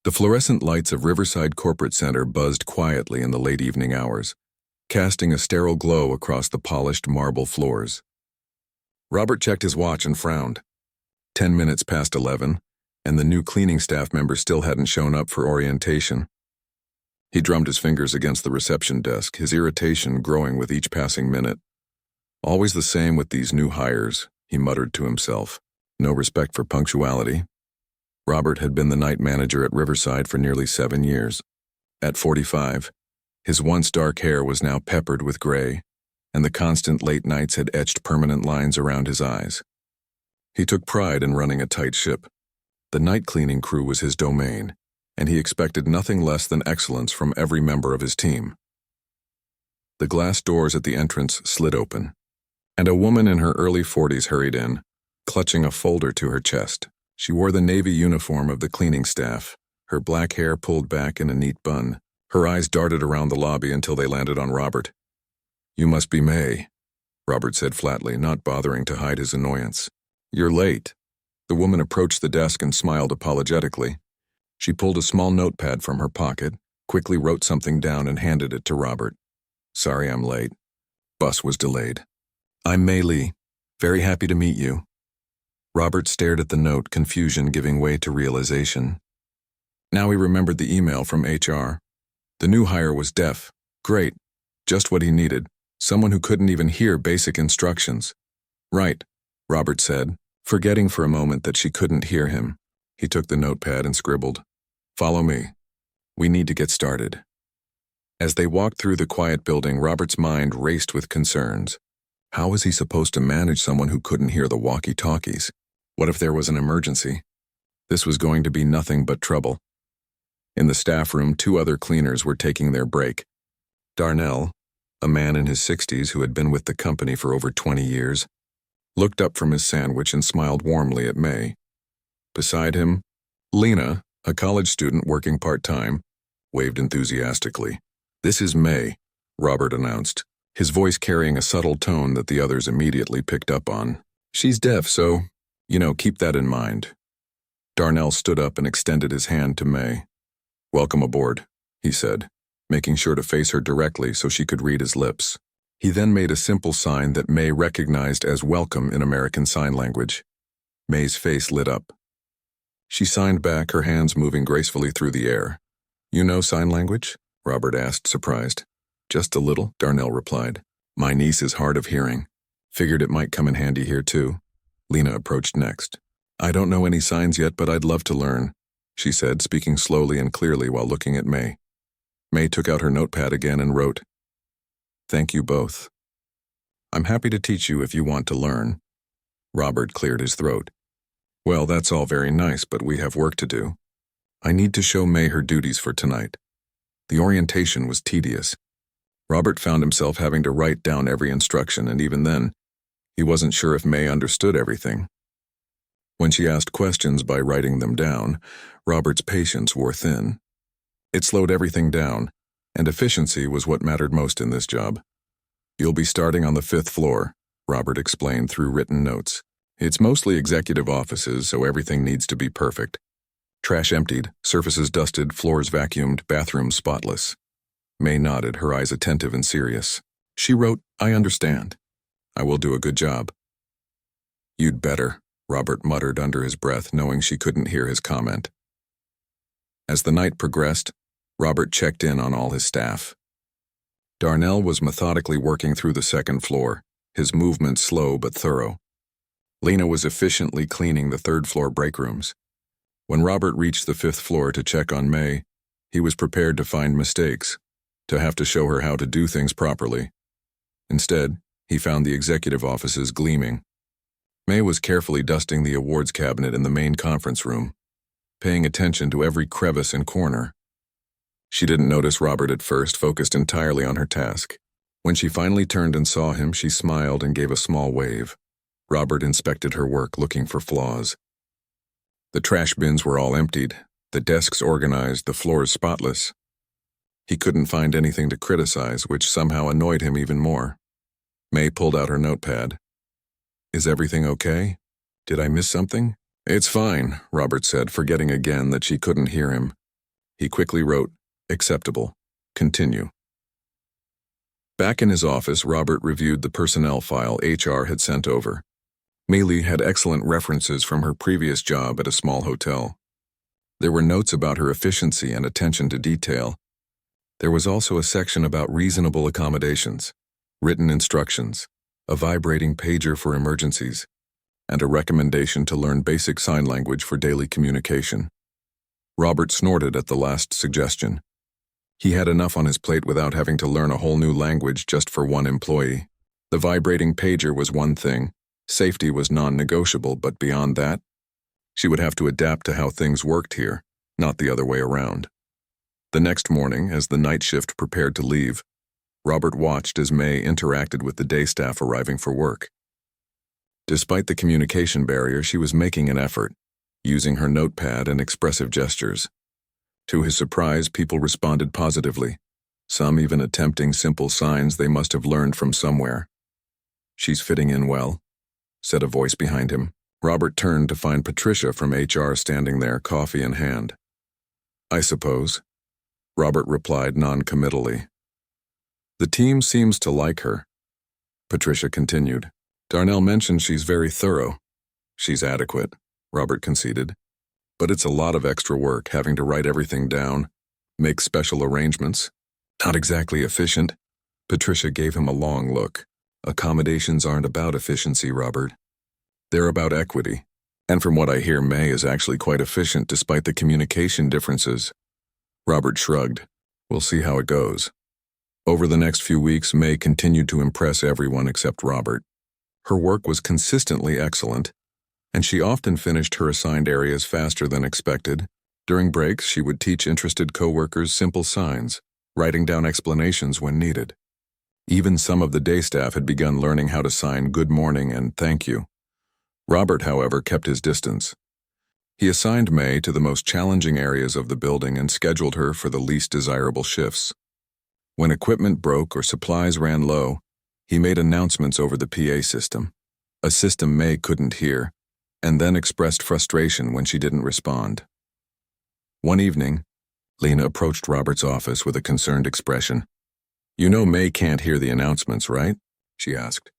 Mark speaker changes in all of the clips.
Speaker 1: The fluorescent lights of Riverside Corporate Center buzzed quietly in the late evening hours, casting a sterile glow across the polished marble floors. Robert checked his watch and frowned. 10 minutes past 11, and the new cleaning staff member still hadn't shown up for orientation. He drummed his fingers against the reception desk, his irritation growing with each passing minute. Always the same with these new hires, he muttered to himself. No respect for punctuality. Robert had been the night manager at Riverside for nearly 7 years. At 45, his once dark hair was now peppered with gray, and the constant late nights had etched permanent lines around his eyes. He took pride in running a tight ship. The night cleaning crew was his domain, and he expected nothing less than excellence from every member of his team. The glass doors at the entrance slid open, and a woman in her early 40s hurried in, clutching a folder to her chest. She wore the navy uniform of the cleaning staff, her black hair pulled back in a neat bun. Her eyes darted around the lobby until they landed on Robert. "You must be May," Robert said flatly, not bothering to hide his annoyance. "You're late." The woman approached the desk and smiled apologetically. She pulled a small notepad from her pocket, quickly wrote something down and handed it to Robert. "Sorry I'm late. Bus was delayed. I'm May Lee. Very happy to meet you." Robert stared at the note, confusion giving way to realization. Now he remembered the email from HR. The new hire was deaf. Great. Just what he needed. Someone who couldn't even hear basic instructions. "Right," Robert said, forgetting for a moment that she couldn't hear him. He took the notepad and scribbled, "Follow me. We need to get started." As they walked through the quiet building, Robert's mind raced with concerns. How was he supposed to manage someone who couldn't hear the walkie-talkies? What if there was an emergency? This was going to be nothing but trouble. In the staff room, 2 other cleaners were taking their break. Darnell, a man in his 60s who had been with the company for over 20 years, looked up from his sandwich and smiled warmly at May. Beside him, Lena, a college student working part-time, waved enthusiastically. "This is May," Robert announced, his voice carrying a subtle tone that the others immediately picked up on. "She's deaf, so, keep that in mind." Darnell stood up and extended his hand to May. "Welcome aboard," he said, making sure to face her directly so she could read his lips. He then made a simple sign that May recognized as welcome in American Sign Language. May's face lit up. She signed back, her hands moving gracefully through the air. "You know sign language?" Robert asked, surprised. "Just a little," Darnell replied. "My niece is hard of hearing. Figured it might come in handy here too." Lena approached next. "I don't know any signs yet, but I'd love to learn," she said, speaking slowly and clearly while looking at May. May took out her notepad again and wrote, "Thank you both. I'm happy to teach you if you want to learn." Robert cleared his throat. "Well, that's all very nice, but we have work to do. I need to show May her duties for tonight." The orientation was tedious. Robert found himself having to write down every instruction, and even then, he wasn't sure if May understood everything. When she asked questions by writing them down, Robert's patience wore thin. It slowed everything down, and efficiency was what mattered most in this job. "You'll be starting on the 5th floor," Robert explained through written notes. "It's mostly executive offices, so everything needs to be perfect. Trash emptied, surfaces dusted, floors vacuumed, bathrooms spotless." May nodded, her eyes attentive and serious. She wrote, "I understand. I will do a good job." "You'd better," Robert muttered under his breath, knowing she couldn't hear his comment. As the night progressed, Robert checked in on all his staff. Darnell was methodically working through the 2nd floor, his movements slow but thorough. Lena was efficiently cleaning the 3rd floor break rooms. When Robert reached the 5th floor to check on May, he was prepared to find mistakes, to have to show her how to do things properly. Instead, he found the executive offices gleaming. May was carefully dusting the awards cabinet in the main conference room, paying attention to every crevice and corner. She didn't notice Robert at first, focused entirely on her task. When she finally turned and saw him, she smiled and gave a small wave. Robert inspected her work, looking for flaws. The trash bins were all emptied, the desks organized, the floors spotless. He couldn't find anything to criticize, which somehow annoyed him even more. May pulled out her notepad. "Is everything okay? Did I miss something?" "It's fine," Robert said, forgetting again that she couldn't hear him. He quickly wrote, "Acceptable. Continue." Back in his office, Robert reviewed the personnel file HR had sent over. Mealy had excellent references from her previous job at a small hotel. There were notes about her efficiency and attention to detail. There was also a section about reasonable accommodations, written instructions, a vibrating pager for emergencies, and a recommendation to learn basic sign language for daily communication. Robert snorted at the last suggestion. He had enough on his plate without having to learn a whole new language just for one employee. The vibrating pager was one thing. Safety was non-negotiable, but beyond that, she would have to adapt to how things worked here, not the other way around. The next morning, as the night shift prepared to leave, Robert watched as May interacted with the day staff arriving for work. Despite the communication barrier, she was making an effort, using her notepad and expressive gestures. To his surprise, people responded positively, some even attempting simple signs they must have learned from somewhere. "She's fitting in well," said a voice behind him. Robert turned to find Patricia from HR standing there, coffee in hand. "I suppose," Robert replied non-committally. "The team seems to like her," Patricia continued. "Darnell mentioned she's very thorough." "She's adequate," Robert conceded. "But it's a lot of extra work, having to write everything down, make special arrangements. Not exactly efficient." Patricia gave him a long look. "Accommodations aren't about efficiency, Robert. They're about equity. And from what I hear, May is actually quite efficient despite the communication differences." Robert shrugged. "We'll see how it goes." Over the next few weeks, May continued to impress everyone except Robert. Her work was consistently excellent, and she often finished her assigned areas faster than expected. During breaks, she would teach interested coworkers simple signs, writing down explanations when needed. Even some of the day staff had begun learning how to sign good morning and thank you. Robert, however, kept his distance. He assigned May to the most challenging areas of the building and scheduled her for the least desirable shifts. When equipment broke or supplies ran low, he made announcements over the PA system, a system May couldn't hear, and then expressed frustration when she didn't respond. One evening, Lena approached Robert's office with a concerned expression. "You know May can't hear the announcements, right?" she asked.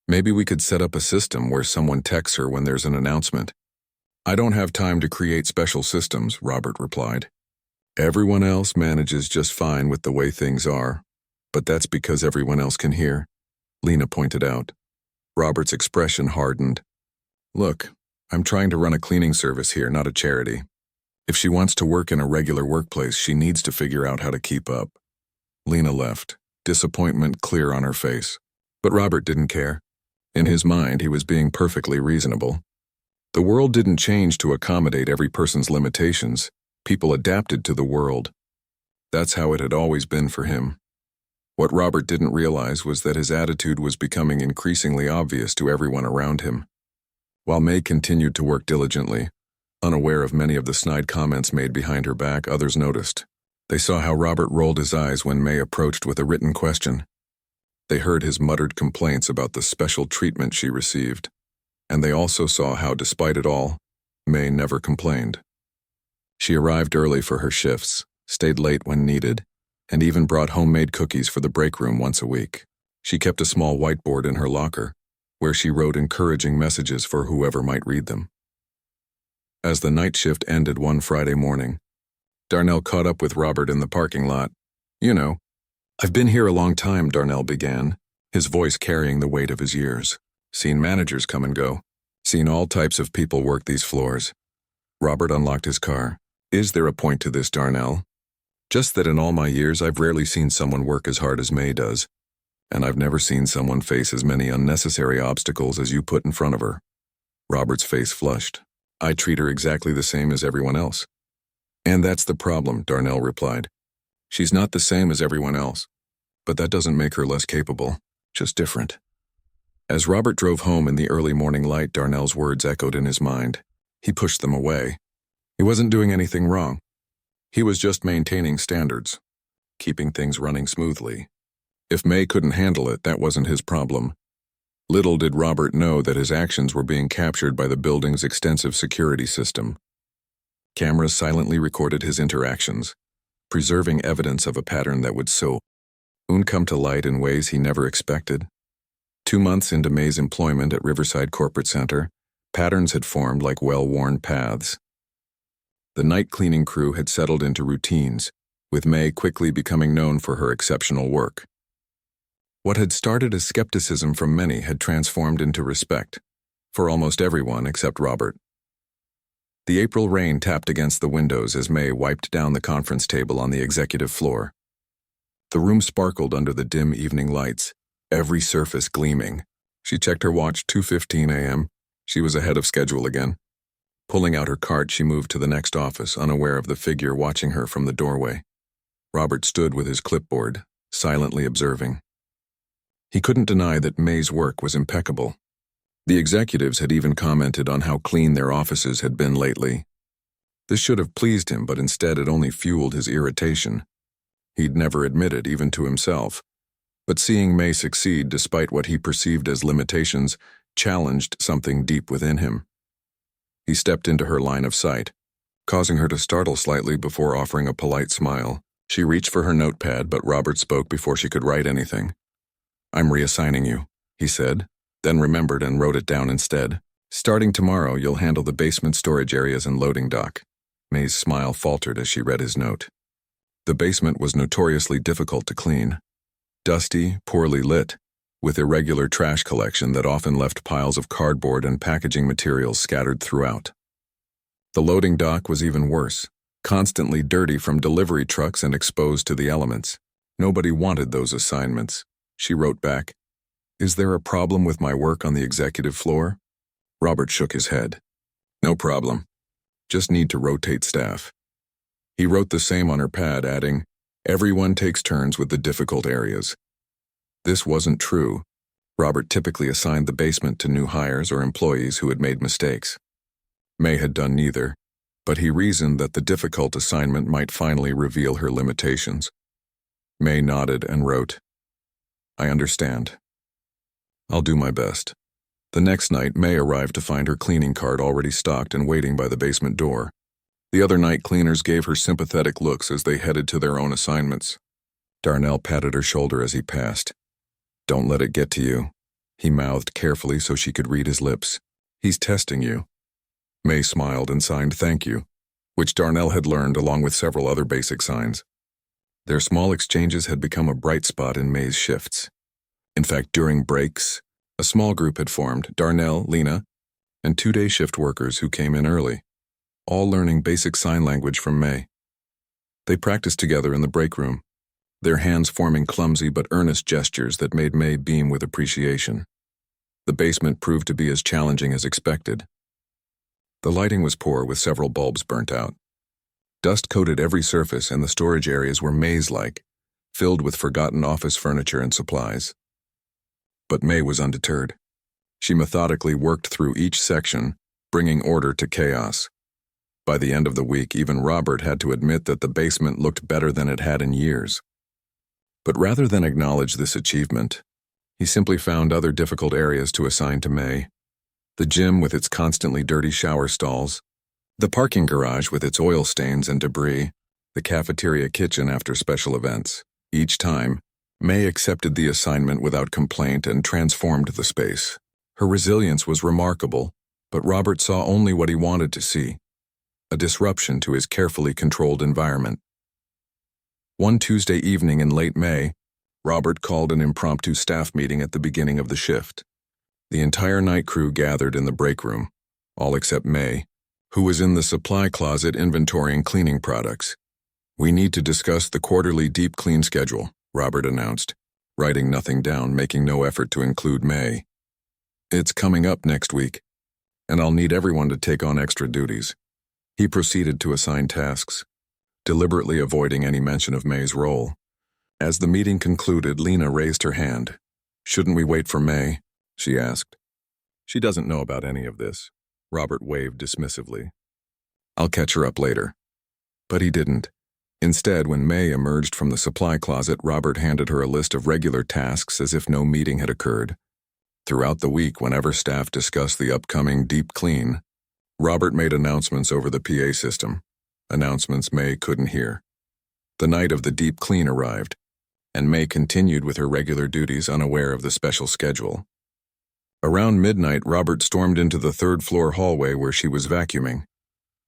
Speaker 1: "Maybe we could set up a system where someone texts her when there's an announcement." "I don't have time to create special systems," Robert replied. "Everyone else manages just fine with the way things are, but that's because everyone else can hear," Lena pointed out. Robert's expression hardened. "Look, I'm trying to run a cleaning service here, not a charity. If she wants to work in a regular workplace, she needs to figure out how to keep up." Lena left, disappointment clear on her face. But Robert didn't care. In his mind, he was being perfectly reasonable. The world didn't change to accommodate every person's limitations. People adapted to the world. That's how it had always been for him. What Robert didn't realize was that his attitude was becoming increasingly obvious to everyone around him. While May continued to work diligently, unaware of many of the snide comments made behind her back, others noticed. They saw how Robert rolled his eyes when May approached with a written question. They heard his muttered complaints about the special treatment she received, and they also saw how, despite it all, May never complained. She arrived early for her shifts, stayed late when needed, and even brought homemade cookies for the break room once a week. She kept a small whiteboard in her locker, where she wrote encouraging messages for whoever might read them. As the night shift ended one Friday morning, Darnell caught up with Robert in the parking lot. "You know, I've been here a long time," Darnell began, his voice carrying the weight of his years. "Seen managers come and go. Seen all types of people work these floors." Robert unlocked his car. "Is there a point to this, Darnell?" "Just that in all my years, I've rarely seen someone work as hard as May does, and I've never seen someone face as many unnecessary obstacles as you put in front of her." Robert's face flushed. "I treat her exactly the same as everyone else." "And that's the problem," Darnell replied. "She's not the same as everyone else, but that doesn't make her less capable, just different." As Robert drove home in the early morning light, Darnell's words echoed in his mind. He pushed them away. He wasn't doing anything wrong. He was just maintaining standards, keeping things running smoothly. If May couldn't handle it, that wasn't his problem. Little did Robert know that his actions were being captured by the building's extensive security system. Cameras silently recorded his interactions, preserving evidence of a pattern that would soon come to light in ways he never expected. 2 months into May's employment at Riverside Corporate Center, patterns had formed like well-worn paths. The night cleaning crew had settled into routines, with May quickly becoming known for her exceptional work. What had started as skepticism from many had transformed into respect, for almost everyone except Robert. The April rain tapped against the windows as May wiped down the conference table on the executive floor. The room sparkled under the dim evening lights, every surface gleaming. She checked her watch, 2:15 a.m. She was ahead of schedule again. Pulling out her cart, she moved to the next office, unaware of the figure watching her from the doorway. Robert stood with his clipboard, silently observing. He couldn't deny that May's work was impeccable. The executives had even commented on how clean their offices had been lately. This should have pleased him, but instead it only fueled his irritation. He'd never admit it, even to himself. But seeing May succeed despite what he perceived as limitations challenged something deep within him. He stepped into her line of sight, causing her to startle slightly before offering a polite smile. She reached for her notepad, but Robert spoke before she could write anything. "I'm reassigning you," he said, then remembered and wrote it down instead. "Starting tomorrow, you'll handle the basement storage areas and loading dock." May's smile faltered as she read his note. The basement was notoriously difficult to clean. Dusty, poorly lit, with irregular trash collection that often left piles of cardboard and packaging materials scattered throughout. The loading dock was even worse, constantly dirty from delivery trucks and exposed to the elements. Nobody wanted those assignments. She wrote back, "Is there a problem with my work on the executive floor?" Robert shook his head. "No problem. Just need to rotate staff." He wrote the same on her pad, adding, "Everyone takes turns with the difficult areas." This wasn't true. Robert typically assigned the basement to new hires or employees who had made mistakes. May had done neither, but he reasoned that the difficult assignment might finally reveal her limitations. May nodded and wrote, "I understand. I'll do my best." The next night, May arrived to find her cleaning cart already stocked and waiting by the basement door. The other night cleaners gave her sympathetic looks as they headed to their own assignments. Darnell patted her shoulder as he passed. "Don't let it get to you," he mouthed carefully so she could read his lips. "He's testing you." May smiled and signed "thank you," which Darnell had learned along with several other basic signs. Their small exchanges had become a bright spot in May's shifts. In fact, during breaks, a small group had formed: Darnell, Lena, and 2-day shift workers who came in early, all learning basic sign language from May. They practiced together in the break room, their hands forming clumsy but earnest gestures that made May beam with appreciation. The basement proved to be as challenging as expected. The lighting was poor, with several bulbs burnt out. Dust coated every surface, and the storage areas were maze-like, filled with forgotten office furniture and supplies. But May was undeterred. She methodically worked through each section, bringing order to chaos. By the end of the week, even Robert had to admit that the basement looked better than it had in years. But rather than acknowledge this achievement, he simply found other difficult areas to assign to May. The gym with its constantly dirty shower stalls, the parking garage with its oil stains and debris, the cafeteria kitchen after special events. Each time, May accepted the assignment without complaint and transformed the space. Her resilience was remarkable, but Robert saw only what he wanted to see: a disruption to his carefully controlled environment. One Tuesday evening in late May, Robert called an impromptu staff meeting at the beginning of the shift. The entire night crew gathered in the break room, all except May, who was in the supply closet inventorying cleaning products. "We need to discuss the quarterly deep clean schedule," Robert announced, writing nothing down, making no effort to include May. "It's coming up next week, and I'll need everyone to take on extra duties." He proceeded to assign tasks, deliberately avoiding any mention of May's role. As the meeting concluded, Lena raised her hand. "Shouldn't we wait for May?" she asked. "She doesn't know about any of this," Robert waved dismissively. "I'll catch her up later." But he didn't. Instead, when May emerged from the supply closet, Robert handed her a list of regular tasks as if no meeting had occurred. Throughout the week, whenever staff discussed the upcoming deep clean, Robert made announcements over the PA system, announcements May couldn't hear. The night of the deep clean arrived, and May continued with her regular duties unaware of the special schedule. Around midnight, Robert stormed into the third-floor hallway where she was vacuuming.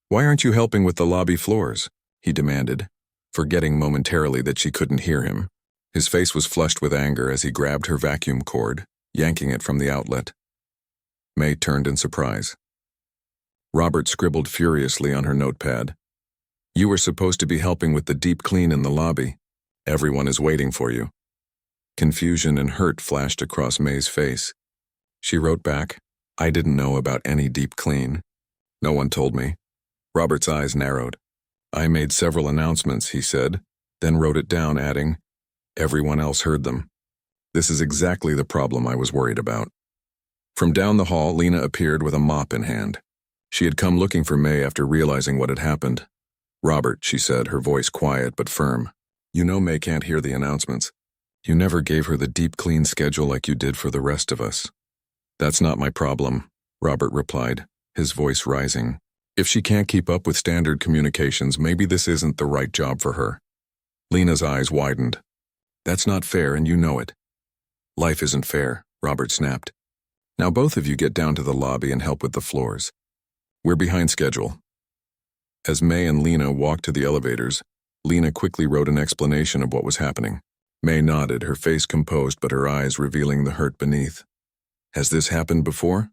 Speaker 1: "Why aren't you helping with the lobby floors?" he demanded, forgetting momentarily that she couldn't hear him. His face was flushed with anger as he grabbed her vacuum cord, yanking it from the outlet. May turned in surprise. Robert scribbled furiously on her notepad. "You were supposed to be helping with the deep clean in the lobby. Everyone is waiting for you." Confusion and hurt flashed across May's face. She wrote back, "I didn't know about any deep clean. No one told me." Robert's eyes narrowed. "I made several announcements," he said, then wrote it down, adding, "Everyone else heard them. This is exactly the problem I was worried about." From down the hall, Lena appeared with a mop in hand. She had come looking for May after realizing what had happened. "Robert," she said, her voice quiet but firm, "you know May can't hear the announcements. You never gave her the deep clean schedule like you did for the rest of us." "That's not my problem," Robert replied, his voice rising. "If she can't keep up with standard communications, maybe this isn't the right job for her." Lena's eyes widened. "That's not fair, and you know it." "Life isn't fair," Robert snapped. "Now both of you get down to the lobby and help with the floors. We're behind schedule." As May and Lena walked to the elevators, Lena quickly wrote an explanation of what was happening. May nodded, her face composed but her eyes revealing the hurt beneath. "Has this happened before?"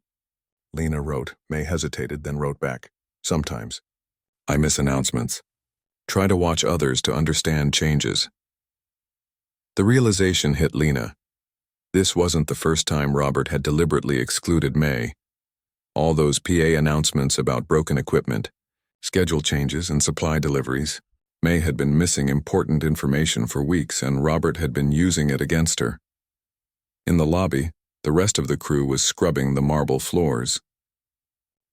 Speaker 1: Lena wrote. May hesitated, then wrote back, "Sometimes. I miss announcements. Try to watch others to understand changes." The realization hit Lena. This wasn't the first time Robert had deliberately excluded May. All those PA announcements about broken equipment, schedule changes, and supply deliveries. May had been missing important information for weeks, and Robert had been using it against her. In the lobby, the rest of the crew was scrubbing the marble floors.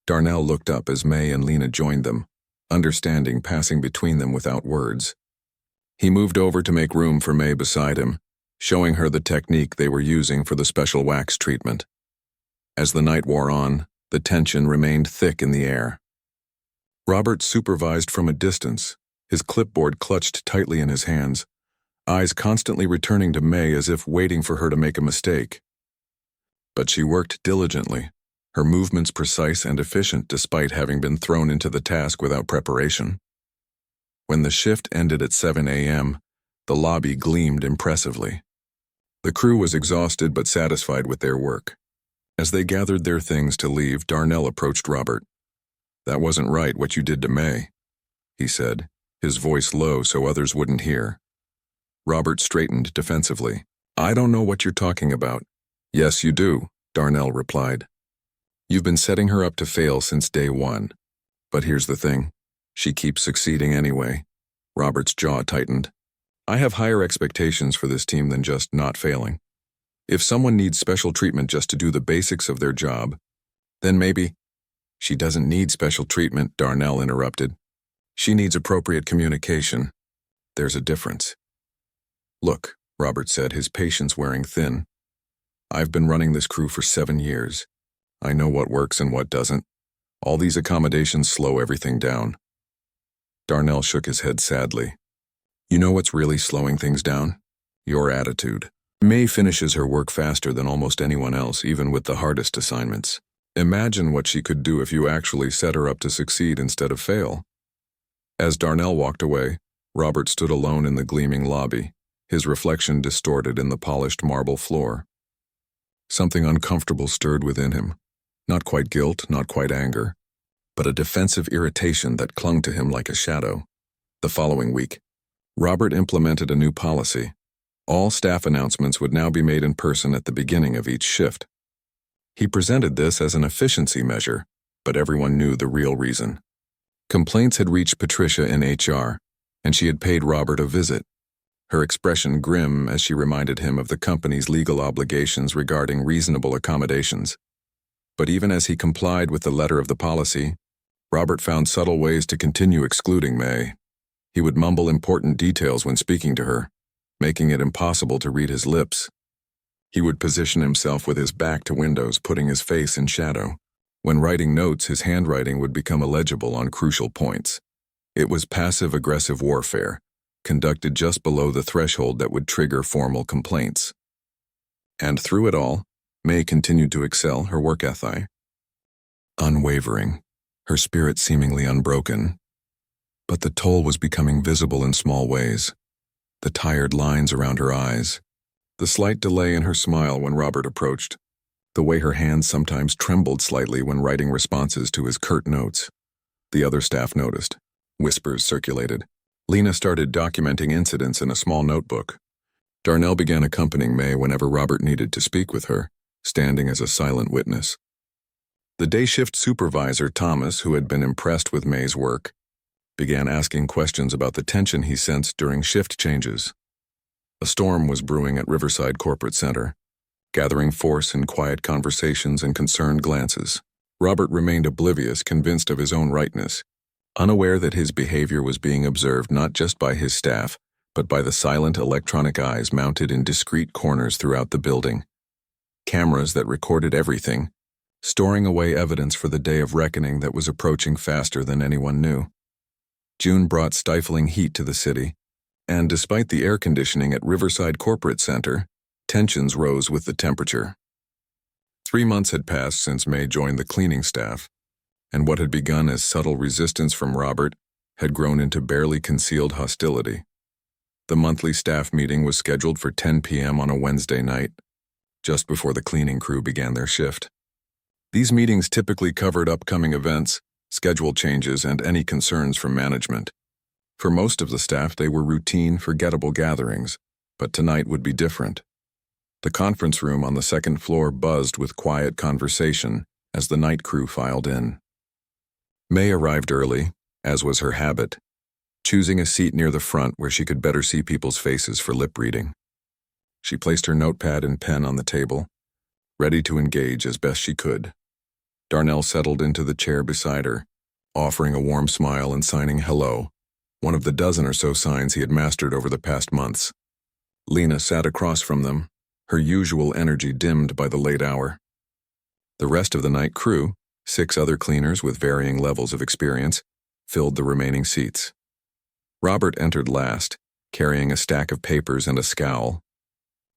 Speaker 1: Darnell looked up as May and Lena joined them, understanding passing between them without words. He moved over to make room for May beside him, showing her the technique they were using for the special wax treatment. As the night wore on, the tension remained thick in the air. Robert supervised from a distance, his clipboard clutched tightly in his hands, eyes constantly returning to May as if waiting for her to make a mistake. But she worked diligently, her movements precise and efficient despite having been thrown into the task without preparation. When the shift ended at 7 a.m., the lobby gleamed impressively. The crew was exhausted but satisfied with their work. As they gathered their things to leave, Darnell approached Robert. "That wasn't right, what you did to May," he said, his voice low so others wouldn't hear. Robert straightened defensively. "I don't know what you're talking about." "Yes, you do," Darnell replied. "You've been setting her up to fail since day one. But here's the thing. She keeps succeeding anyway." Robert's jaw tightened. "I have higher expectations for this team than just not failing. If someone needs special treatment just to do the basics of their job, then maybe—" "She doesn't need special treatment," Darnell interrupted. "She needs appropriate communication. There's a difference." "Look," Robert said, his patience wearing thin. "I've been running this crew for 7 years. I know what works and what doesn't. All these accommodations slow everything down." Darnell shook his head sadly. "You know what's really slowing things down? Your attitude. May finishes her work faster than almost anyone else, even with the hardest assignments. Imagine what she could do if you actually set her up to succeed instead of fail." As Darnell walked away, Robert stood alone in the gleaming lobby, his reflection distorted in the polished marble floor. Something uncomfortable stirred within him. Not quite guilt, not quite anger, but a defensive irritation that clung to him like a shadow. The following week, Robert implemented a new policy. All staff announcements would now be made in person at the beginning of each shift. He presented this as an efficiency measure, but everyone knew the real reason. Complaints had reached Patricia in HR, and she had paid Robert a visit, her expression grim as she reminded him of the company's legal obligations regarding reasonable accommodations. But even as he complied with the letter of the policy, Robert found subtle ways to continue excluding May. He would mumble important details when speaking to her, making it impossible to read his lips. He would position himself with his back to windows, putting his face in shadow. When writing notes, his handwriting would become illegible on crucial points. It was passive-aggressive warfare, conducted just below the threshold that would trigger formal complaints. And through it all, May continued to excel, her work ethic unwavering, her spirit seemingly unbroken. But the toll was becoming visible in small ways. The tired lines around her eyes, the slight delay in her smile when Robert approached, the way her hands sometimes trembled slightly when writing responses to his curt notes. The other staff noticed. Whispers circulated. Lena started documenting incidents in a small notebook. Darnell began accompanying May whenever Robert needed to speak with her, standing as a silent witness. The day shift supervisor, Thomas, who had been impressed with May's work, began asking questions about the tension he sensed during shift changes. A storm was brewing at Riverside Corporate Center, gathering force in quiet conversations and concerned glances. Robert remained oblivious, convinced of his own rightness, unaware that his behavior was being observed not just by his staff, but by the silent electronic eyes mounted in discreet corners throughout the building. Cameras that recorded everything, storing away evidence for the day of reckoning that was approaching faster than anyone knew. June brought stifling heat to the city, and despite the air conditioning at Riverside Corporate Center, tensions rose with the temperature. 3 months had passed since May joined the cleaning staff, and what had begun as subtle resistance from Robert had grown into barely concealed hostility. The monthly staff meeting was scheduled for 10 p.m. on a Wednesday night, just before the cleaning crew began their shift. These meetings typically covered upcoming events, schedule changes, and any concerns from management. For most of the staff, they were routine, forgettable gatherings, but tonight would be different. The conference room on the second floor buzzed with quiet conversation as the night crew filed in. May arrived early, as was her habit, choosing a seat near the front where she could better see people's faces for lip reading. She placed her notepad and pen on the table, ready to engage as best she could. Darnell settled into the chair beside her, offering a warm smile and signing hello, one of the dozen or so signs he had mastered over the past months. Lena sat across from them, her usual energy dimmed by the late hour. The rest of the night crew, 6 other cleaners with varying levels of experience, filled the remaining seats. Robert entered last, carrying a stack of papers and a scowl.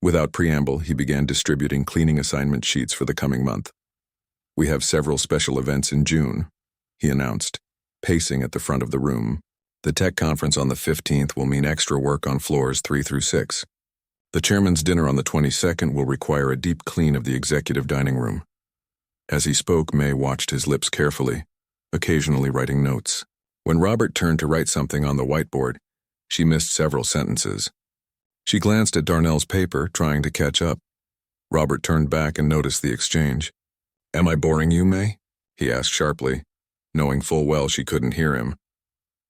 Speaker 1: Without preamble, he began distributing cleaning assignment sheets for the coming month. "We have several special events in June," he announced, pacing at the front of the room. "The tech conference on the 15th will mean extra work on floors 3 through 6. The chairman's dinner on the 22nd will require a deep clean of the executive dining room." As he spoke, May watched his lips carefully, occasionally writing notes. When Robert turned to write something on the whiteboard, she missed several sentences. She glanced at Darnell's paper, trying to catch up. Robert turned back and noticed the exchange. "Am I boring you, May?" he asked sharply, knowing full well she couldn't hear him.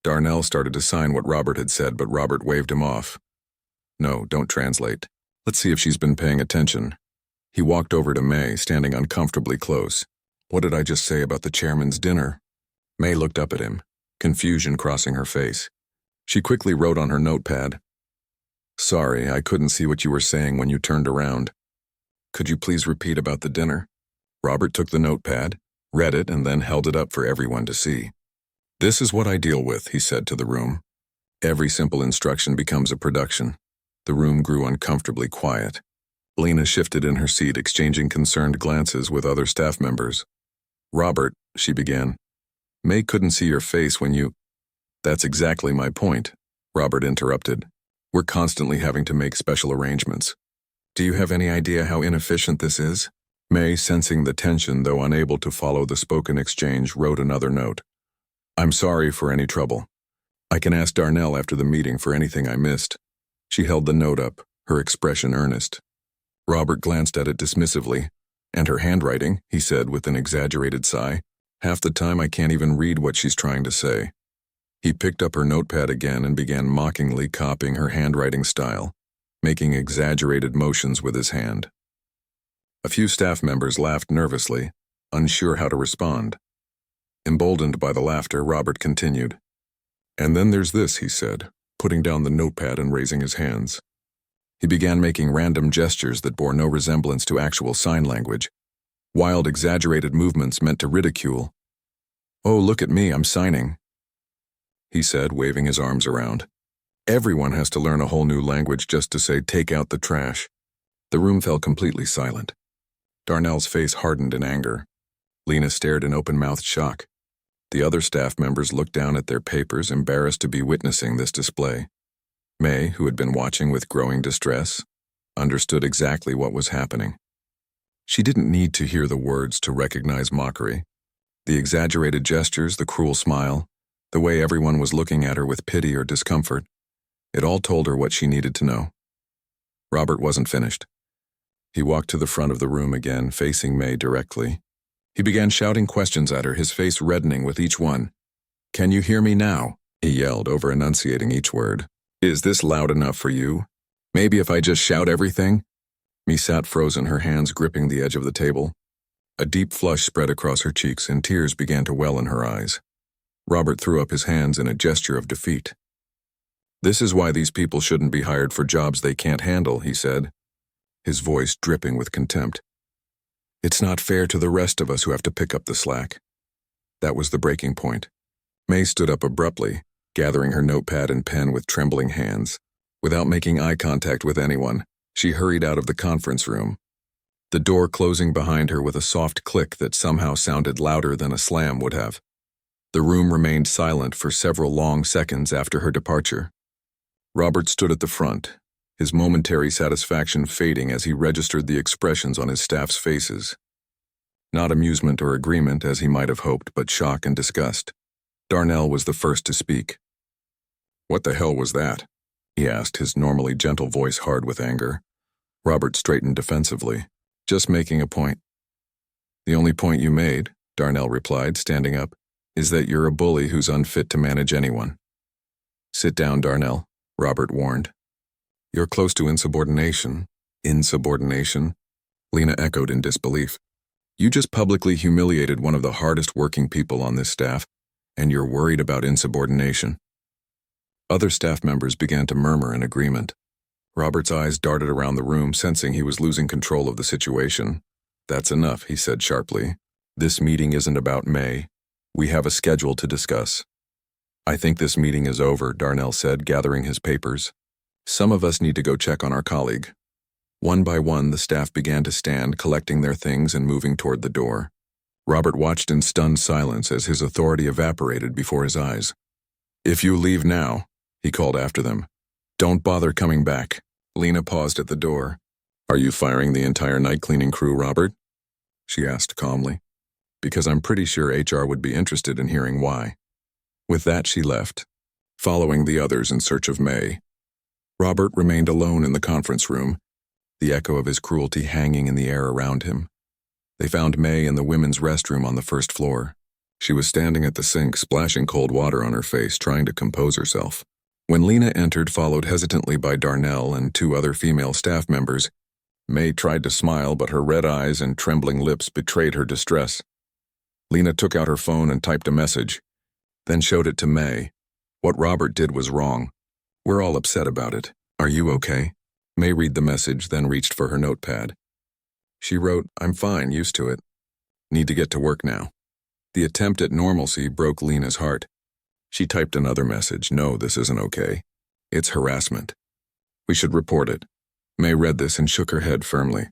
Speaker 1: Darnell started to sign what Robert had said, but Robert waved him off. "No, don't translate. Let's see if she's been paying attention." He walked over to May, standing uncomfortably close. "What did I just say about the chairman's dinner?" May looked up at him, confusion crossing her face. She quickly wrote on her notepad, "Sorry, I couldn't see what you were saying when you turned around. Could you please repeat about the dinner?" Robert took the notepad, read it, and then held it up for everyone to see. "This is what I deal with," he said to the room. Every simple instruction becomes a production. The room grew uncomfortably quiet. Lena shifted in her seat, exchanging concerned glances with other staff members. "Robert," she began, "May couldn't see your face when you—" "That's exactly my point," Robert interrupted. "We're constantly having to make special arrangements. Do you have any idea how inefficient this is?" May, sensing the tension though unable to follow the spoken exchange, wrote another note. "I'm sorry for any trouble. I can ask Darnell after the meeting for anything I missed." She held the note up, her expression earnest. Robert glanced at it dismissively. "And her handwriting," he said with an exaggerated sigh. "Half the time I can't even read what she's trying to say." He picked up her notepad again and began mockingly copying her handwriting style, making exaggerated motions with his hand. A few staff members laughed nervously, unsure how to respond. Emboldened by the laughter, Robert continued. "And then there's this," he said, putting down the notepad and raising his hands. He began making random gestures that bore no resemblance to actual sign language. Wild, exaggerated movements meant to ridicule. "Oh, look at me, I'm signing," he said, waving his arms around. Everyone has to learn a whole new language just to say, "Take out the trash." The room fell completely silent. Darnell's face hardened in anger. Lena stared in open-mouthed shock. The other staff members looked down at their papers, embarrassed to be witnessing this display. May, who had been watching with growing distress, understood exactly what was happening. She didn't need to hear the words to recognize mockery. The exaggerated gestures, the cruel smile, the way everyone was looking at her with pity or discomfort, it all told her what she needed to know. Robert wasn't finished. He walked to the front of the room again, facing May directly. He began shouting questions at her, his face reddening with each one. "Can you hear me now?" he yelled, over-enunciating each word. "Is this loud enough for you? Maybe if I just shout everything?" May sat frozen, her hands gripping the edge of the table. A deep flush spread across her cheeks and tears began to well in her eyes. Robert threw up his hands in a gesture of defeat. "This is why these people shouldn't be hired for jobs they can't handle," he said, his voice dripping with contempt. "It's not fair to the rest of us who have to pick up the slack." That was the breaking point. May stood up abruptly, gathering her notepad and pen with trembling hands. Without making eye contact with anyone, she hurried out of the conference room, the door closing behind her with a soft click that somehow sounded louder than a slam would have. The room remained silent for several long seconds after her departure. Robert stood at the front, his momentary satisfaction fading as he registered the expressions on his staff's faces. Not amusement or agreement, as he might have hoped, but shock and disgust. Darnell was the first to speak. "What the hell was that?" he asked, his normally gentle voice hard with anger. Robert straightened defensively. "Just making a point." "The only point you made," Darnell replied, standing up, "is that you're a bully who's unfit to manage anyone." "Sit down, Darnell," Robert warned. "You're close to insubordination." "Insubordination?" Lena echoed in disbelief. "You just publicly humiliated one of the hardest working people on this staff, and you're worried about insubordination." Other staff members began to murmur in agreement. Robert's eyes darted around the room, sensing he was losing control of the situation. "That's enough," he said sharply. "This meeting isn't about May. We have a schedule to discuss." "I think this meeting is over," Darnell said, gathering his papers. "Some of us need to go check on our colleague." One by one, the staff began to stand, collecting their things and moving toward the door. Robert watched in stunned silence as his authority evaporated before his eyes. "If you leave now," he called after them, "don't bother coming back." Lena paused at the door. "Are you firing the entire night cleaning crew, Robert?" she asked calmly. "Because I'm pretty sure HR would be interested in hearing why." With that, she left, following the others in search of May. Robert remained alone in the conference room, the echo of his cruelty hanging in the air around him. They found May in the women's restroom on the first floor. She was standing at the sink, splashing cold water on her face, trying to compose herself. When Lena entered, followed hesitantly by Darnell and two other female staff members, May tried to smile, but her red eyes and trembling lips betrayed her distress. Lena took out her phone and typed a message, then showed it to May. "What Robert did was wrong. We're all upset about it. Are you okay?" May read the message, then reached for her notepad. She wrote, "I'm fine, used to it. Need to get to work now." The attempt at normalcy broke Lena's heart. She typed another message, "No, this isn't okay. It's harassment. We should report it." May read this and shook her head firmly.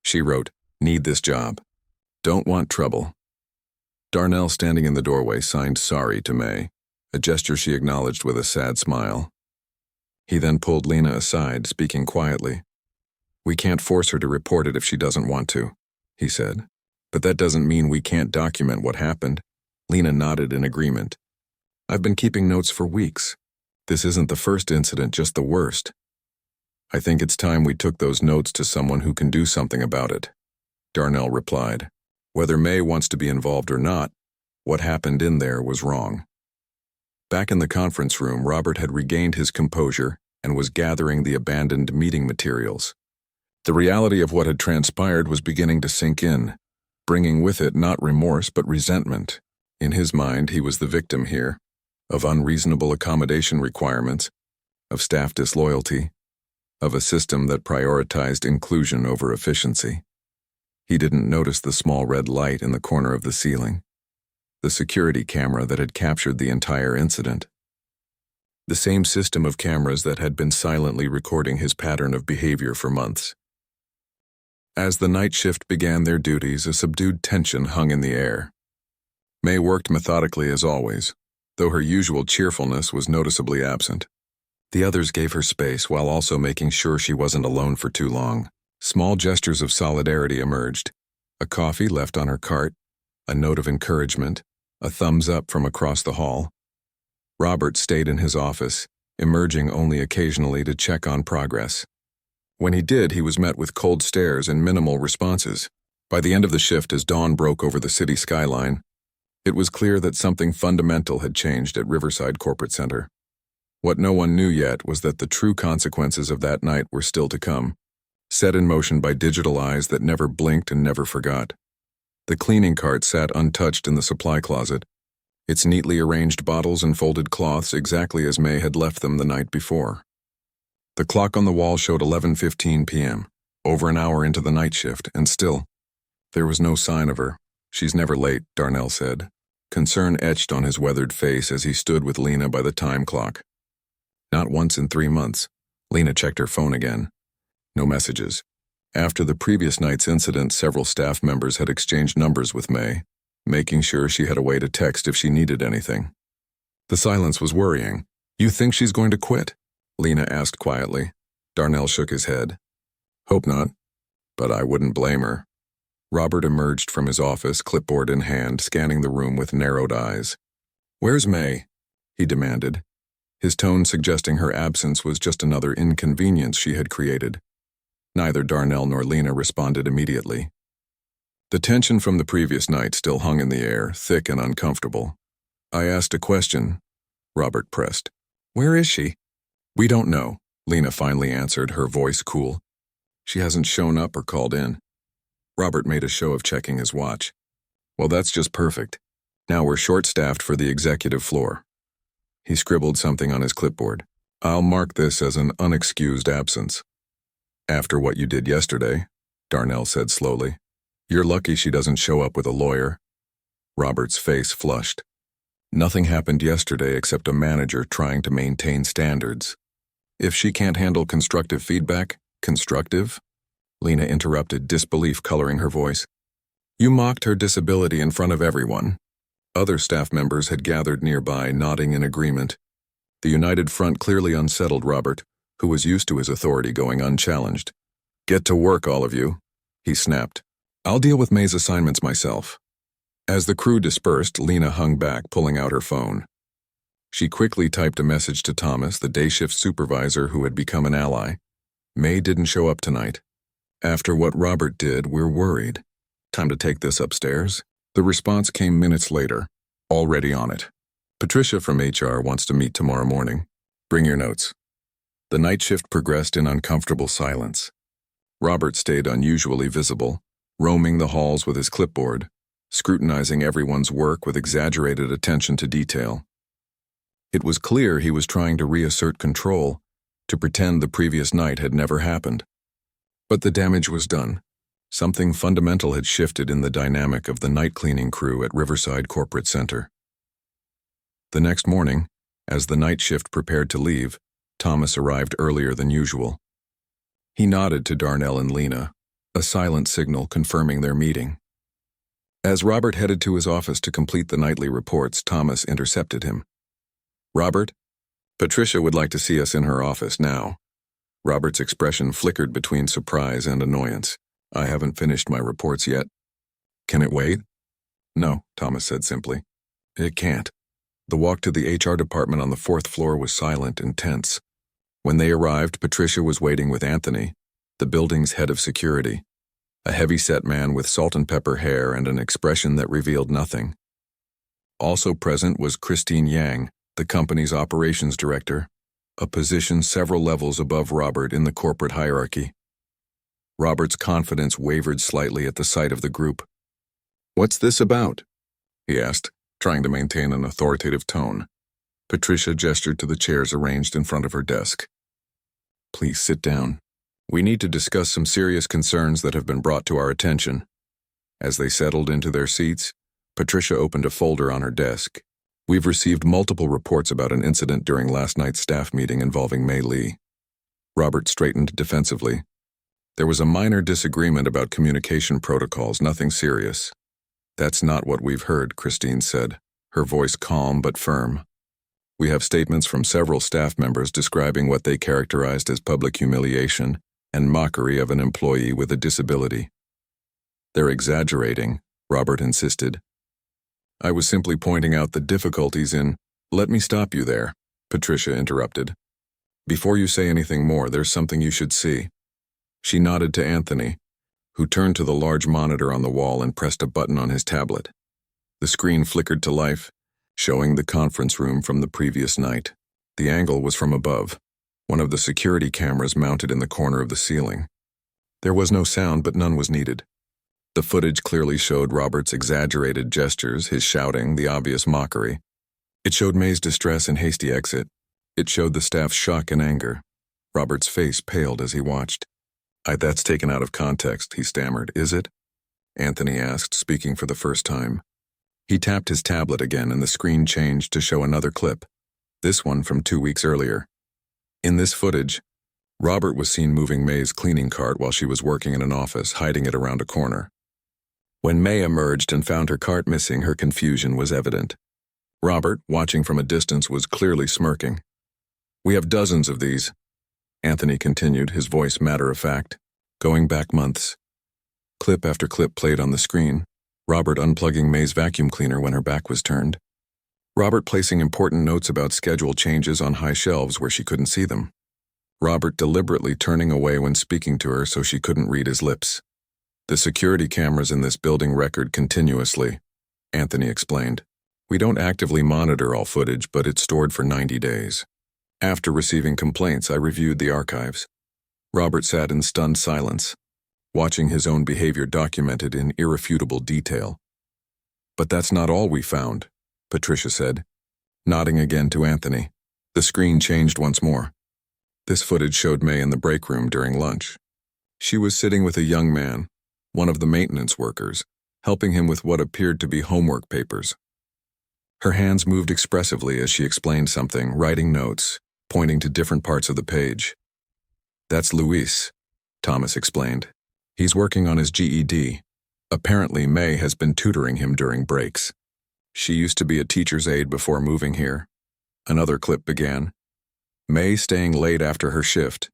Speaker 1: She wrote, "Need this job. Don't want trouble." Darnell, standing in the doorway, signed sorry to May, a gesture she acknowledged with a sad smile. He then pulled Lena aside, speaking quietly. "We can't force her to report it if she doesn't want to," he said. "But that doesn't mean we can't document what happened." Lena nodded in agreement. "I've been keeping notes for weeks. This isn't the first incident, just the worst. I think it's time we took those notes to someone who can do something about it," Darnell replied. "Whether May wants to be involved or not, what happened in there was wrong." Back in the conference room, Robert had regained his composure and was gathering the abandoned meeting materials. The reality of what had transpired was beginning to sink in, bringing with it not remorse but resentment. In his mind, he was the victim here, of unreasonable accommodation requirements, of staff disloyalty, of a system that prioritized inclusion over efficiency. He didn't notice the small red light in the corner of the ceiling, the security camera that had captured the entire incident. The same system of cameras that had been silently recording his pattern of behavior for months. As the night shift began their duties, a subdued tension hung in the air. May worked methodically as always, though her usual cheerfulness was noticeably absent. The others gave her space while also making sure she wasn't alone for too long. Small gestures of solidarity emerged. A coffee left on her cart, a note of encouragement, a thumbs up from across the hall. Robert stayed in his office, emerging only occasionally to check on progress. When he did, he was met with cold stares and minimal responses. By the end of the shift, as dawn broke over the city skyline, it was clear that something fundamental had changed at Riverside Corporate Center. What no one knew yet was that the true consequences of that night were still to come, set in motion by digital eyes that never blinked and never forgot. The cleaning cart sat untouched in the supply closet, its neatly arranged bottles and folded cloths exactly as May had left them the night before. The clock on the wall showed 11:15 p.m., over an hour into the night shift, and still, there was no sign of her. "She's never late," Darnell said. Concern etched on his weathered face as he stood with Lena by the time clock. Not once in 3 months. Lena checked her phone again. No messages. After the previous night's incident, several staff members had exchanged numbers with May, making sure she had a way to text if she needed anything. The silence was worrying. "You think she's going to quit?" Lena asked quietly. Darnell shook his head. "Hope not, but I wouldn't blame her." Robert emerged from his office, clipboard in hand, scanning the room with narrowed eyes. "Where's May?" he demanded, his tone suggesting her absence was just another inconvenience she had created. Neither Darnell nor Lena responded immediately. The tension from the previous night still hung in the air, thick and uncomfortable. "I asked a question," Robert pressed. "Where is she?" "We don't know," Lena finally answered, her voice cool. "She hasn't shown up or called in." Robert made a show of checking his watch. "Well, that's just perfect. Now we're short-staffed for the executive floor." He scribbled something on his clipboard. "I'll mark this as an unexcused absence." "After what you did yesterday," Darnell said slowly. "You're lucky she doesn't show up with a lawyer." Robert's face flushed. Nothing happened yesterday except a manager trying to maintain standards. If she can't handle constructive feedback, constructive? Lena interrupted, disbelief coloring her voice. "You mocked her disability in front of everyone." Other staff members had gathered nearby, nodding in agreement. The united front clearly unsettled Robert, who was used to his authority going unchallenged. "Get to work, all of you," he snapped. "I'll deal with May's assignments myself." As the crew dispersed, Lena hung back, pulling out her phone. She quickly typed a message to Thomas, the day shift supervisor who had become an ally. "May didn't show up tonight. After what Robert did, we're worried. Time to take this upstairs." The response came minutes later. "Already on it. Patricia from HR wants to meet tomorrow morning. Bring your notes." The night shift progressed in uncomfortable silence. Robert stayed unusually visible, roaming the halls with his clipboard, scrutinizing everyone's work with exaggerated attention to detail. It was clear he was trying to reassert control, to pretend the previous night had never happened. But the damage was done. Something fundamental had shifted in the dynamic of the night cleaning crew at Riverside Corporate Center. The next morning, as the night shift prepared to leave, Thomas arrived earlier than usual. He nodded to Darnell and Lena, a silent signal confirming their meeting. As Robert headed to his office to complete the nightly reports, Thomas intercepted him. "Robert, Patricia would like to see us in her office now." Robert's expression flickered between surprise and annoyance. "I haven't finished my reports yet." "Can it wait?" "No," Thomas said simply. "It can't." The walk to the HR department on the 4th floor was silent and tense. When they arrived, Patricia was waiting with Anthony, the building's head of security, a heavy-set man with salt and pepper hair and an expression that revealed nothing. Also present was Christine Yang, the company's operations director, a position several levels above Robert in the corporate hierarchy. Robert's confidence wavered slightly at the sight of the group. "What's this about?" he asked, trying to maintain an authoritative tone. Patricia gestured to the chairs arranged in front of her desk. "Please sit down. We need to discuss some serious concerns that have been brought to our attention." As they settled into their seats, Patricia opened a folder on her desk. We've received multiple reports about an incident during last night's staff meeting involving Mei Li. Robert straightened defensively. There was a minor disagreement about communication protocols, nothing serious. That's not what we've heard, Christine said, her voice calm but firm. We have statements from several staff members describing what they characterized as public humiliation and mockery of an employee with a disability. They're exaggerating, Robert insisted. I was simply pointing out the difficulties in— Let me stop you there, Patricia interrupted. Before you say anything more, there's something you should see. She nodded to Anthony, who turned to the large monitor on the wall and pressed a button on his tablet. The screen flickered to life, showing the conference room from the previous night. The angle was from above, one of the security cameras mounted in the corner of the ceiling. There was no sound, but none was needed. The footage clearly showed Robert's exaggerated gestures, his shouting, the obvious mockery. It showed May's distress and hasty exit. It showed the staff's shock and anger. Robert's face paled as he watched. That's taken out of context, he stammered. Is it? Anthony asked, speaking for the first time. He tapped his tablet again and the screen changed to show another clip, this one from 2 weeks earlier. In this footage, Robert was seen moving May's cleaning cart while she was working in an office, hiding it around a corner. When May emerged and found her cart missing, her confusion was evident. Robert, watching from a distance, was clearly smirking. We have dozens of these, Anthony continued, his voice matter-of-fact, going back months. Clip after clip played on the screen, Robert unplugging May's vacuum cleaner when her back was turned. Robert placing important notes about schedule changes on high shelves where she couldn't see them. Robert deliberately turning away when speaking to her so she couldn't read his lips. The security cameras in this building record continuously, Anthony explained. We don't actively monitor all footage, but it's stored for 90 days. After receiving complaints, I reviewed the archives. Robert sat in stunned silence, watching his own behavior documented in irrefutable detail. But that's not all we found, Patricia said, nodding again to Anthony. The screen changed once more. This footage showed May in the break room during lunch. She was sitting with a young man, one of the maintenance workers, helping him with what appeared to be homework papers. Her hands moved expressively as she explained something, writing notes, pointing to different parts of the page. That's Luis, Thomas explained. He's working on his GED. Apparently, May has been tutoring him during breaks. She used to be a teacher's aide before moving here. Another clip began. May staying late after her shift,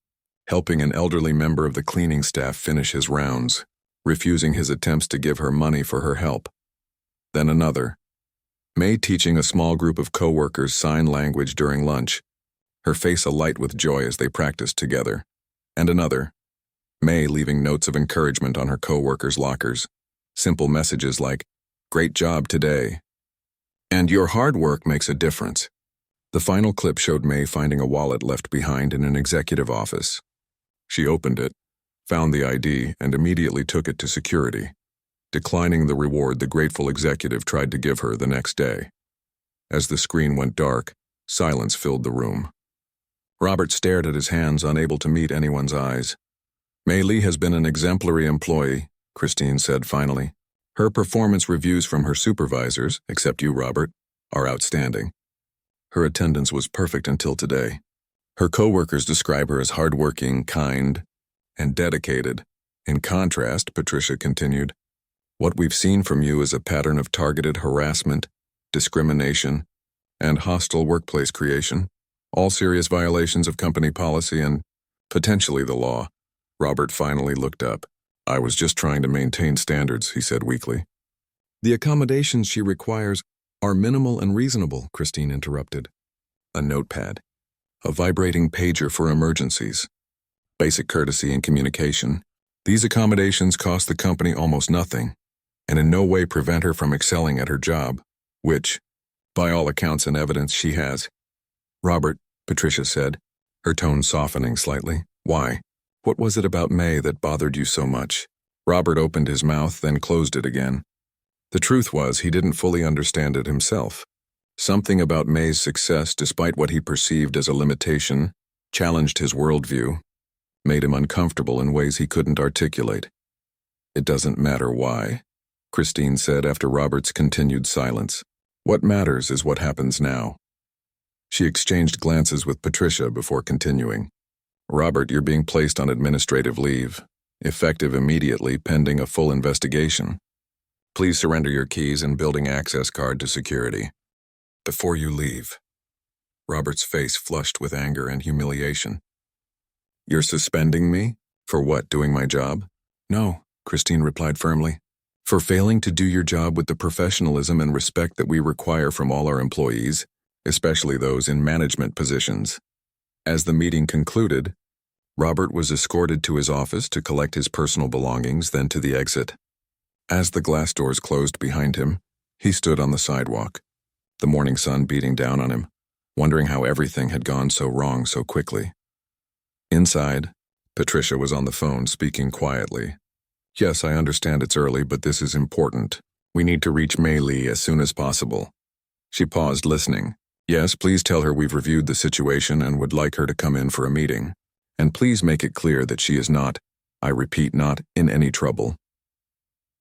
Speaker 1: helping an elderly member of the cleaning staff finish his rounds, refusing his attempts to give her money for her help. Then another. May teaching a small group of co-workers sign language during lunch, her face alight with joy as they practiced together. And another. May leaving notes of encouragement on her co-workers' lockers, simple messages like, "Great job today," and "Your hard work makes a difference." The final clip showed May finding a wallet left behind in an executive office. She opened it, found the ID, and immediately took it to security, declining the reward the grateful executive tried to give her the next day. As the screen went dark, silence filled the room. Robert stared at his hands, unable to meet anyone's eyes. Mei Li has been an exemplary employee, Christine said finally. Her performance reviews from her supervisors, except you, Robert, are outstanding. Her attendance was perfect until today. Her coworkers describe her as hardworking, kind, and dedicated. In contrast, Patricia continued, what we've seen from you is a pattern of targeted harassment, discrimination, and hostile workplace creation, all serious violations of company policy and, potentially, the law. Robert finally looked up. I was just trying to maintain standards, he said weakly. The accommodations she requires are minimal and reasonable, Christine interrupted. A notepad, a vibrating pager for emergencies, basic courtesy and communication. These accommodations cost the company almost nothing, and in no way prevent her from excelling at her job, which, by all accounts and evidence, she has. Robert, Patricia said, her tone softening slightly. Why? What was it about May that bothered you so much? Robert opened his mouth, then closed it again. The truth was, he didn't fully understand it himself. Something about May's success, despite what he perceived as a limitation, challenged his worldview, made him uncomfortable in ways he couldn't articulate. It doesn't matter why, Christine said after Robert's continued silence. What matters is what happens now. She exchanged glances with Patricia before continuing. Robert, you're being placed on administrative leave, effective immediately pending a full investigation. Please surrender your keys and building access card to security. Before you leave. Robert's face flushed with anger and humiliation. You're suspending me? For what, doing my job? No, Christine replied firmly. For failing to do your job with the professionalism and respect that we require from all our employees, especially those in management positions. As the meeting concluded, Robert was escorted to his office to collect his personal belongings, then to the exit. As the glass doors closed behind him, he stood on the sidewalk, the morning sun beating down on him, wondering how everything had gone so wrong so quickly. Inside, Patricia was on the phone speaking quietly. Yes, I understand it's early, but this is important. We need to reach Mei Li as soon as possible. She paused, listening. Yes, please tell her we've reviewed the situation and would like her to come in for a meeting. And please make it clear that she is not, I repeat, not in any trouble.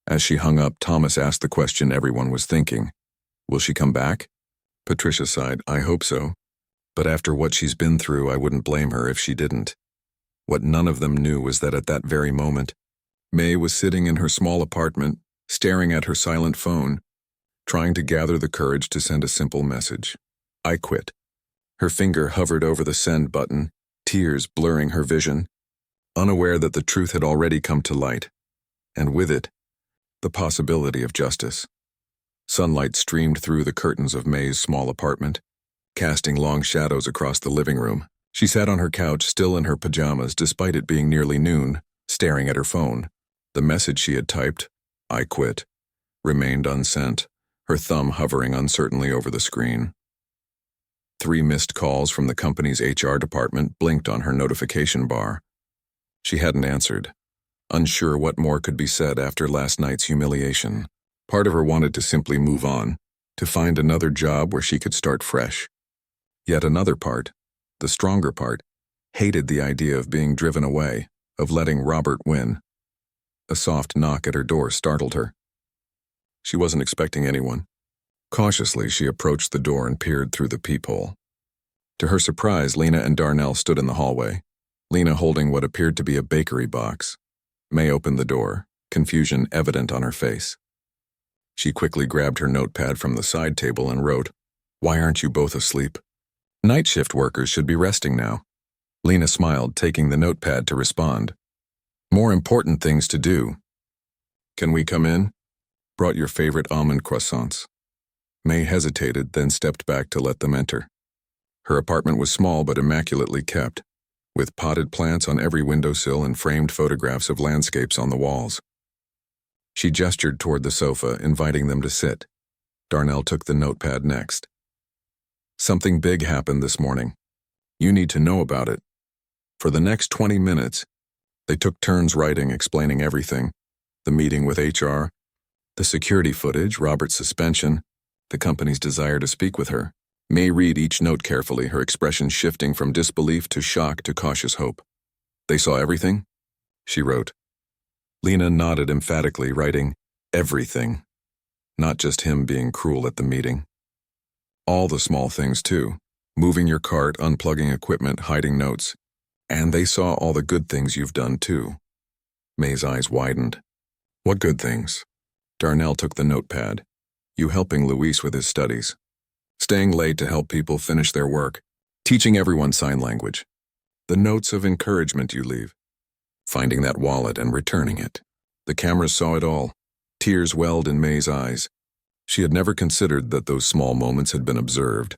Speaker 1: As she hung up, Thomas asked the question everyone was thinking. Will she come back? Patricia sighed. I hope so. But after what she's been through, I wouldn't blame her if she didn't. What none of them knew was that at that very moment, Mei was sitting in her small apartment, staring at her silent phone, trying to gather the courage to send a simple message. I quit. Her finger hovered over the send button, tears blurring her vision, unaware that the truth had already come to light, and with it, the possibility of justice. Sunlight streamed through the curtains of Mei's small apartment, casting long shadows across the living room. She sat on her couch, still in her pajamas, despite it being nearly noon, staring at her phone. The message she had typed, I quit, remained unsent, her thumb hovering uncertainly over the screen. 3 missed calls from the company's HR department blinked on her notification bar. She hadn't answered, unsure what more could be said after last night's humiliation. Part of her wanted to simply move on, to find another job where she could start fresh. Yet another part, the stronger part, hated the idea of being driven away, of letting Robert win. A soft knock at her door startled her. She wasn't expecting anyone. Cautiously, she approached the door and peered through the peephole. To her surprise, Lena and Darnell stood in the hallway, Lena holding what appeared to be a bakery box. Mei opened the door, confusion evident on her face. She quickly grabbed her notepad from the side table and wrote, Why aren't you both asleep? Night shift workers should be resting now. Lena smiled, taking the notepad to respond. More important things to do. Can we come in? Brought your favorite almond croissants. Mei hesitated, then stepped back to let them enter. Her apartment was small but immaculately kept, with potted plants on every windowsill and framed photographs of landscapes on the walls. She gestured toward the sofa, inviting them to sit. Darnell took the notepad next. Something big happened this morning. You need to know about it. For the next 20 minutes, they took turns writing, explaining everything. The meeting with HR, the security footage, Robert's suspension, the company's desire to speak with her. Mei read each note carefully, her expression shifting from disbelief to shock to cautious hope. They saw everything? She wrote. Lena nodded emphatically, writing, everything. Not just him being cruel at the meeting. All the small things, too. Moving your cart, unplugging equipment, hiding notes. And they saw all the good things you've done, too. Mei's eyes widened. What good things? Darnell took the notepad. You helping Luis with his studies. Staying late to help people finish their work. Teaching everyone sign language. The notes of encouragement you leave. Finding that wallet and returning it. The cameras saw it all. Tears welled in Mei's eyes. She had never considered that those small moments had been observed,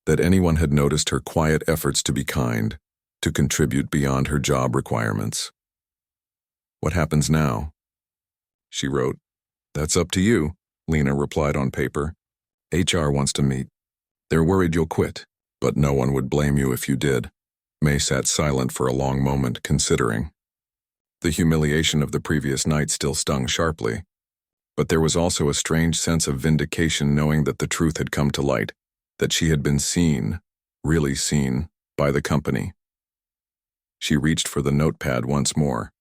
Speaker 1: that anyone had noticed her quiet efforts to be kind, to contribute beyond her job requirements. What happens now? She wrote. That's up to you, Lena replied on paper. HR wants to meet. They're worried you'll quit, but no one would blame you if you did. Mei sat silent for a long moment, considering. The humiliation of the previous night still stung sharply, but there was also a strange sense of vindication knowing that the truth had come to light, that she had been seen, really seen, by the company. She reached for the notepad once more.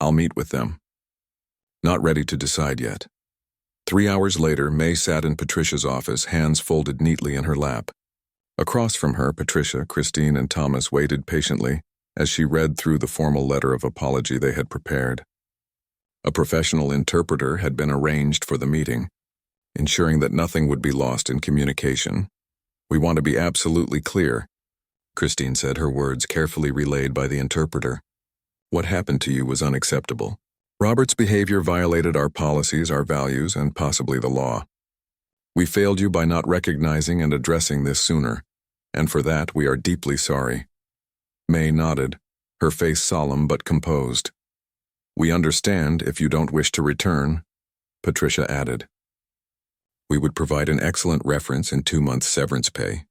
Speaker 1: I'll meet with them. Not ready to decide yet. 3 hours later, May sat in Patricia's office, hands folded neatly in her lap. Across from her, Patricia, Christine, and Thomas waited patiently as she read through the formal letter of apology they had prepared. A professional interpreter had been arranged for the meeting, ensuring that nothing would be lost in communication. "We want to be absolutely clear," Christine said, her words carefully relayed by the interpreter. "What happened to you was unacceptable. Robert's behavior violated our policies, our values, and possibly the law. We failed you by not recognizing and addressing this sooner, and for that we are deeply sorry." May nodded, her face solemn but composed. "We understand if you don't wish to return," Patricia added. "We would provide an excellent reference and 2 months severance pay.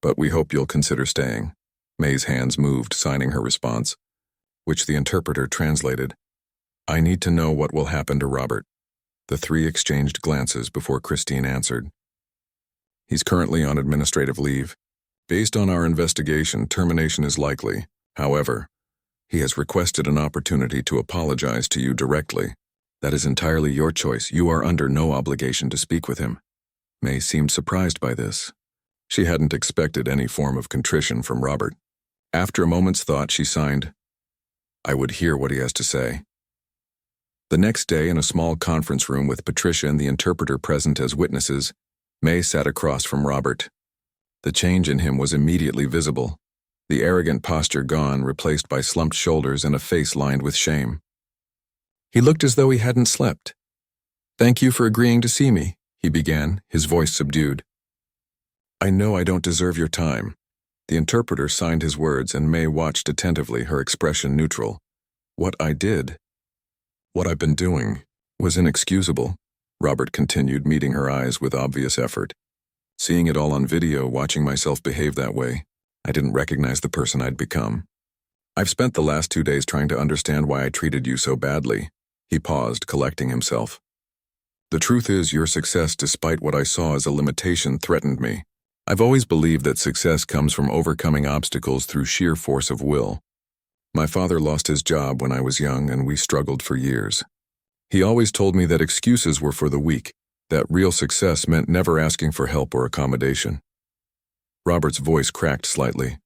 Speaker 1: But we hope you'll consider staying." May's hands moved, signing her response, which the interpreter translated. "I need to know what will happen to Robert." The three exchanged glances before Christine answered. "He's currently on administrative leave. Based on our investigation, termination is likely. However, he has requested an opportunity to apologize to you directly. That is entirely your choice. You are under no obligation to speak with him." May seemed surprised by this. She hadn't expected any form of contrition from Robert. After a moment's thought, she signed, "I would hear what he has to say." The next day, in a small conference room with Patricia and the interpreter present as witnesses, May sat across from Robert. The change in him was immediately visible, the arrogant posture gone, replaced by slumped shoulders and a face lined with shame. He looked as though he hadn't slept. "Thank you for agreeing to see me," he began, his voice subdued. "I know I don't deserve your time." The interpreter signed his words, and May watched attentively, her expression neutral. "What I did, what I've been doing, was inexcusable," Robert continued, meeting her eyes with obvious effort. "Seeing it all on video, watching myself behave that way, I didn't recognize the person I'd become. I've spent the last 2 days trying to understand why I treated you so badly." He paused, collecting himself. "The truth is, your success, despite what I saw as a limitation, threatened me. I've always believed that success comes from overcoming obstacles through sheer force of will. My father lost his job when I was young, and we struggled for years. He always told me that excuses were for the weak, that real success meant never asking for help or accommodation." Robert's voice cracked slightly.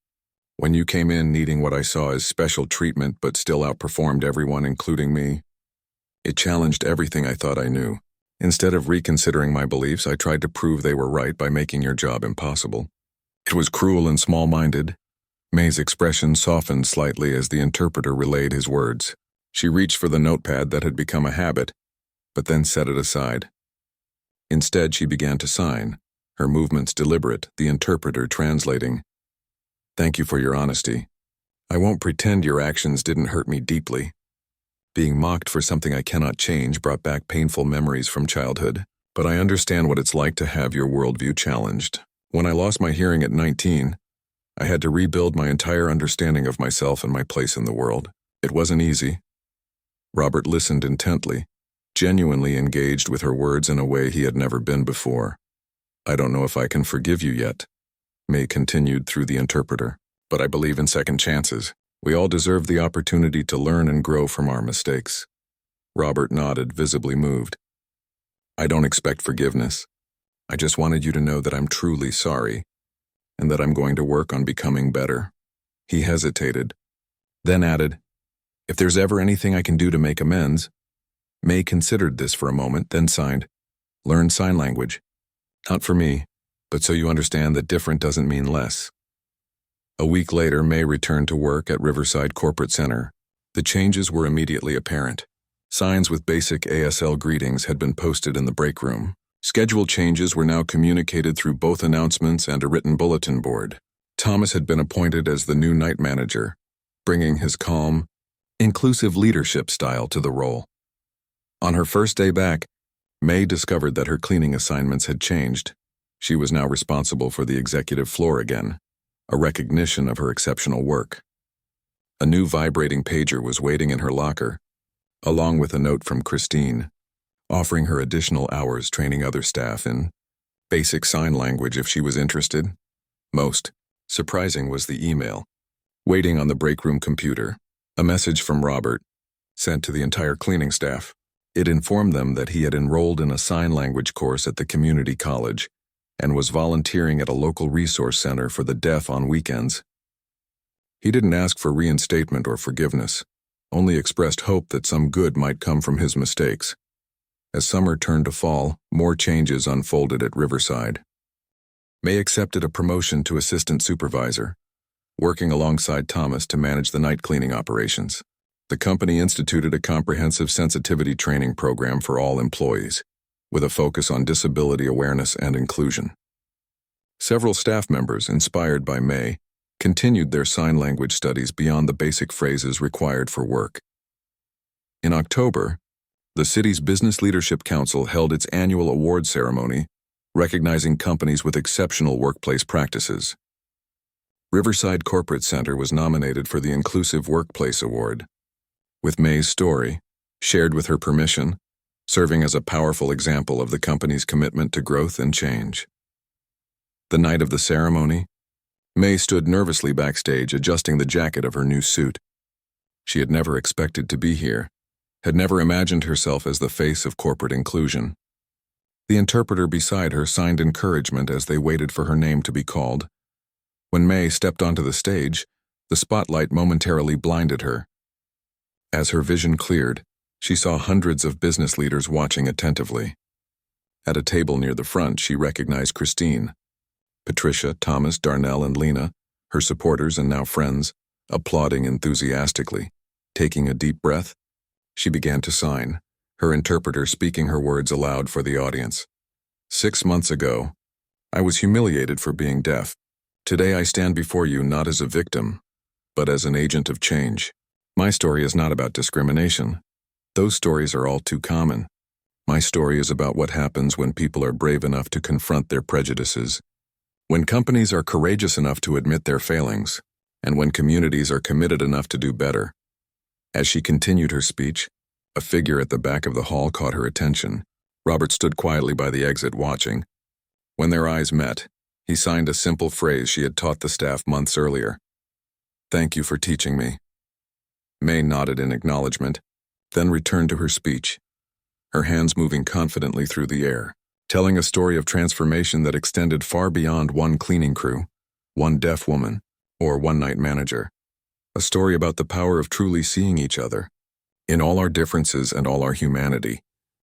Speaker 1: "When you came in needing what I saw as special treatment but still outperformed everyone, including me, it challenged everything I thought I knew. Instead of reconsidering my beliefs, I tried to prove they were right by making your job impossible. It was cruel and small-minded." May's expression softened slightly as the interpreter relayed his words. She reached for the notepad that had become a habit, but then set it aside. Instead, she began to sign, her movements deliberate, the interpreter translating. "Thank you for your honesty. I won't pretend your actions didn't hurt me deeply. Being mocked for something I cannot change brought back painful memories from childhood, but I understand what it's like to have your worldview challenged. When I lost my hearing at 19, I had to rebuild my entire understanding of myself and my place in the world. It wasn't easy." Robert listened intently, genuinely engaged with her words in a way he had never been before. "I don't know if I can forgive you yet," May continued through the interpreter, "but I believe in second chances. We all deserve the opportunity to learn and grow from our mistakes." Robert nodded, visibly moved. "I don't expect forgiveness. I just wanted you to know that I'm truly sorry, and that I'm going to work on becoming better." He hesitated, then added, "If there's ever anything I can do to make amends." May considered this for a moment, then signed, "Learn sign language. Not for me, but so you understand that different doesn't mean less." A week later, May returned to work at Riverside Corporate Center. The changes were immediately apparent. Signs with basic ASL greetings had been posted in the break room. Scheduled changes were now communicated through both announcements and a written bulletin board. Thomas had been appointed as the new night manager, bringing his calm, inclusive leadership style to the role. On her first day back, May discovered that her cleaning assignments had changed. She was now responsible for the executive floor again, a recognition of her exceptional work. A new vibrating pager was waiting in her locker, along with a note from Christine, offering her additional hours training other staff in basic sign language if she was interested. Most surprising was the email, waiting on the break room computer, a message from Robert, sent to the entire cleaning staff. It informed them that he had enrolled in a sign language course at the community college and was volunteering at a local resource center for the deaf on weekends. He didn't ask for reinstatement or forgiveness, only expressed hope that some good might come from his mistakes. As summer turned to fall, more changes unfolded at Riverside. May accepted a promotion to assistant supervisor, working alongside Thomas to manage the night cleaning operations. The company instituted a comprehensive sensitivity training program for all employees, with a focus on disability awareness and inclusion. Several staff members, inspired by May, continued their sign language studies beyond the basic phrases required for work. In October, the city's Business Leadership Council held its annual award ceremony, recognizing companies with exceptional workplace practices. Riverside Corporate Center was nominated for the Inclusive Workplace Award, with May's story, shared with her permission, serving as a powerful example of the company's commitment to growth and change. The night of the ceremony, May stood nervously backstage adjusting the jacket of her new suit. She had never expected to be here, had never imagined herself as the face of corporate inclusion. The interpreter beside her signed encouragement as they waited for her name to be called. When May stepped onto the stage, the spotlight momentarily blinded her. As her vision cleared, she saw hundreds of business leaders watching attentively. At a table near the front, she recognized Christine. Patricia, Thomas, Darnell, and Lena, her supporters and now friends, applauding enthusiastically. Taking a deep breath, she began to sign, her interpreter speaking her words aloud for the audience. 6 months ago, I was humiliated for being deaf. Today I stand before you not as a victim, but as an agent of change. My story is not about discrimination. Those stories are all too common. My story is about what happens when people are brave enough to confront their prejudices, when companies are courageous enough to admit their failings, and when communities are committed enough to do better. As she continued her speech, a figure at the back of the hall caught her attention. Robert stood quietly by the exit watching. When their eyes met, he signed a simple phrase she had taught the staff months earlier. "Thank you for teaching me." May nodded in acknowledgement, then returned to her speech, her hands moving confidently through the air, telling a story of transformation that extended far beyond one cleaning crew, one deaf woman, or one night manager. A story about the power of truly seeing each other, in all our differences and all our humanity.